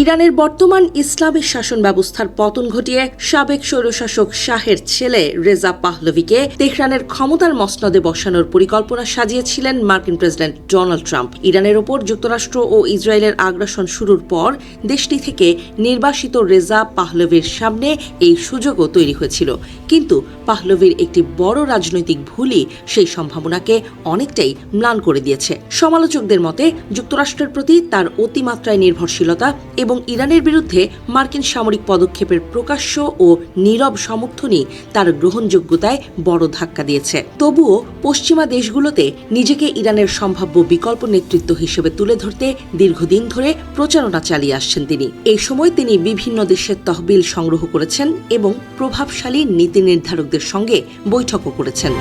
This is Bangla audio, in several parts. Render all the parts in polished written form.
ইরানের বর্তমান ইসলামী শাসন ব্যবস্থার পতন ঘটিয়ে সাবেক স্বৈরশাসক শাহের ছেলে রেজা পাহলভিকে তেহরানের ক্ষমতার মসনদে বসানোর পরিকল্পনা সাজিয়েছিলেন মার্কিন প্রেসিডেন্ট ডোনাল্ড ট্রাম্প। ইরানের ওপর যুক্তরাষ্ট্র ও ইসরায়েলের আগ্রাসন শুরুর পর দেশটি থেকে নির্বাসিত রেজা পাহলভির সামনে এই সুযোগও তৈরি হয়েছিল, কিন্তু পাহলভির একটি বড় রাজনৈতিক ভুলই সেই সম্ভাবনাকে অনেকটাই ম্লান করে দিয়েছে। সমালোচকদের মতে যুক্তরাষ্ট্রের প্রতি তার অতিমাত্রায় নির্ভরশীলতা এবং ইরানের বিরুদ্ধে মার্কিন সামরিক পদক্ষেপের প্রকাশ্য ও নীরব সমর্থনই তার গ্রহণযোগ্যতায় বড় ধাক্কা দিয়েছে। তবুও পশ্চিমা দেশগুলোতে নিজেকে ইরানের সম্ভাব্য বিকল্প নেতৃত্ব হিসেবে তুলে ধরতে দীর্ঘদিন ধরে প্রচারণা চালিয়ে আসছেন তিনি। এই সময় তিনি বিভিন্ন দেশের তহবিল সংগ্রহ করেছেন এবং প্রভাবশালী নীতি নির্ধারকদের সঙ্গে বৈঠকও করেছেন।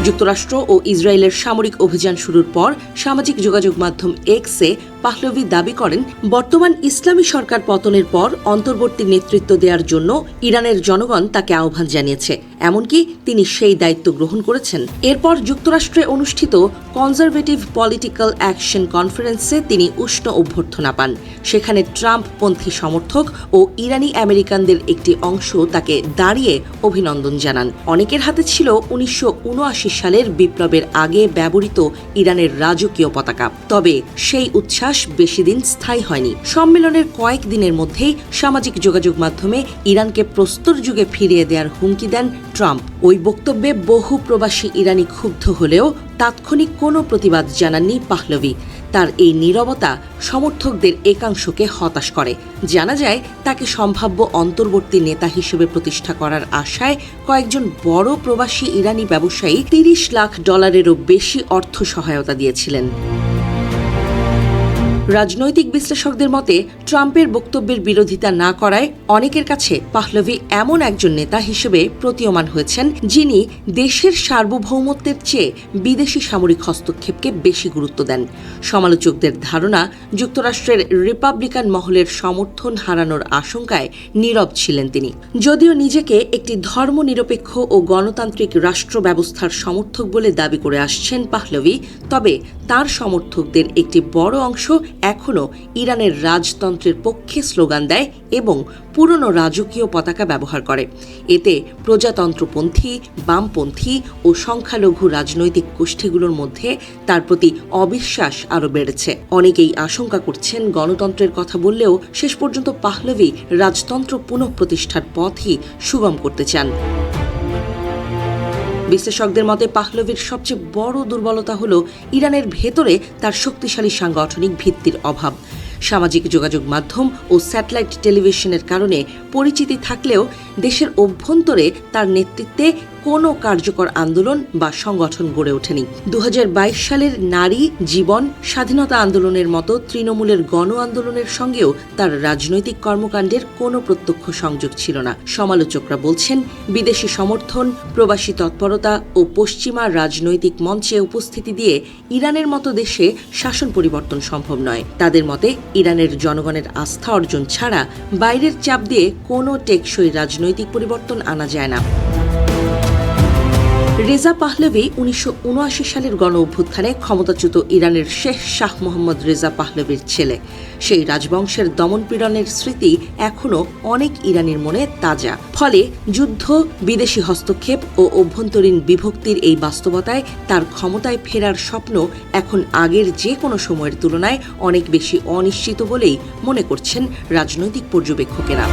যুক্তরাষ্ট্র ও ইসরায়েলের সামরিক অভিযান শুরুর পর সামাজিক যোগাযোগ মাধ্যম এক্সে পাহলভি দাবি করেন, বর্তমান ইসলামী সরকার পতনের পর অন্তর্বর্তী নেতৃত্ব দেওয়ার জন্য ইরানের জনগণ তাকে আহ্বান জানিয়েছে, এমনকি তিনি সেই দায়িত্ব গ্রহণ করেছেন। এরপর যুক্তরাষ্ট্রে অনুষ্ঠিত কনজারভেটিভ পলিটিক্যাল অ্যাকশন কনফারেন্সে তিনি উষ্ণ অভ্যর্থনা পান। সেখানে ট্রাম্পপন্থী সমর্থক ও ইরানি আমেরিকানদের একটি অংশ তাকে দাঁড়িয়ে অভিনন্দন জানান। অনেকের হাতে ছিল 1979 সালের বিপ্লবের আগে ব্যবহৃত ইরানের রাজকীয় পতাকা। তবে সেই উচ্ছ্বাস বেশি দিন স্থায়ী হয়নি। সম্মেলনের কয়েক দিনের মধ্যেই সামাজিক যোগাযোগ মাধ্যমে ইরানকে প্রস্তর যুগে ফিরিয়ে দেওয়ার হুমকি দেন ট্রাম্প। ওই বক্তব্যে বহু প্রবাসী ইরানি ক্ষুব্ধ হলেও তাৎক্ষণিক কোনো প্রতিবাদ জানাননি পাহলভি। তার এই নীরবতা সমর্থকদের একাংশকে হতাশ করে। জানা যায়, তাকে সম্ভাব্য অন্তর্বর্তী নেতা হিসেবে প্রতিষ্ঠা করার আশায় কয়েকজন বড় প্রবাসী ইরানি ব্যবসায়ী $30 লাখ বেশি অর্থ সহায়তা দিয়েছিলেন। রাজনৈতিক বিশ্লেষকদের মতে ট্রাম্পের বক্তব্যের বিরোধিতা না করায় অনেকের কাছে পাহলভি এমন একজন নেতা হিসেবে প্রতীয়মান হয়েছেন, যিনি দেশের সার্বভৌমত্বের চেয়ে বিদেশি সামরিক হস্তক্ষেপকে বেশি গুরুত্ব দেন। সমালোচকদের ধারণা, যুক্তরাষ্ট্রের রিপাবলিকান মহলের সমর্থন হারানোর আশঙ্কায় নীরব ছিলেন তিনি। যদিও নিজেকে একটি ধর্মনিরপেক্ষ ও গণতান্ত্রিক রাষ্ট্র ব্যবস্থার সমর্থক বলে দাবি করে আসছেন পাহলভি, তবে তার সমর্থকদের একটি বড় অংশ এখনও ইরানের রাজতন্ত্রের পক্ষে স্লোগান দেয় এবং পুরনো রাজকীয় পতাকা ব্যবহার করে। এতে প্রজাতন্ত্রপন্থী, বামপন্থী ও সংখ্যালঘু রাজনৈতিক গোষ্ঠীগুলোর মধ্যে তার প্রতি অবিশ্বাস আরও বেড়েছে। অনেকেই আশঙ্কা করছেন, গণতন্ত্রের কথা বললেও শেষ পর্যন্ত পাহলভি রাজতন্ত্র পুনঃপ্রতিষ্ঠার পথই সুগম করতে চান। বিশ্লেষকদের মতে পাহলভির সবচেয়ে বড় দুর্বলতা হল ইরানের ভেতরে তার শক্তিশালী সাংগঠনিক ভিত্তির অভাব। সামাজিক যোগাযোগ মাধ্যম ও স্যাটেলাইট টেলিভিশনের কারণে পরিচিতি থাকলেও দেশের অভ্যন্তরে তার নেতৃত্বে কোনো কার্যকর আন্দোলন বা সংগঠন গড়ে ওঠেনি। 2022 সালের নারী জীবন স্বাধীনতা আন্দোলনের মতো তৃণমূলের গণ আন্দোলনের সঙ্গেও তার রাজনৈতিক কর্মকাণ্ডের কোনো প্রত্যক্ষ সংযোগ ছিল না। সমালোচকরা বলছেন, বিদেশি সমর্থন, প্রবাসী তৎপরতা ও পশ্চিমা রাজনৈতিক মঞ্চে উপস্থিতি দিয়ে ইরানের মতো দেশে শাসন পরিবর্তন সম্ভব নয়। তাদের মতে ইরানের জনগণের আস্থা অর্জন ছাড়া বাইরের চাপ দিয়ে কোনো টেকসই রাজনৈতিক পরিবর্তন আনা যায় না। রেজা পাহলভি 1979 সালের গণ অভ্যুত্থানে ক্ষমতাচ্যুত ইরানের শেখ শাহ মোহাম্মদ রেজা পাহলভির ছেলে। সেই রাজবংশের দমনপীড়নের স্মৃতি এখনও অনেক ইরানির মনে তাজা। ফলে যুদ্ধ, বিদেশি হস্তক্ষেপ ও অভ্যন্তরীণ বিভক্তির এই বাস্তবতায় তার ক্ষমতায় ফেরার স্বপ্ন এখন আগের যে কোনো সময়ের তুলনায় অনেক বেশি অনিশ্চিত বলেই মনে করছেন রাজনৈতিক পর্যবেক্ষকেরা।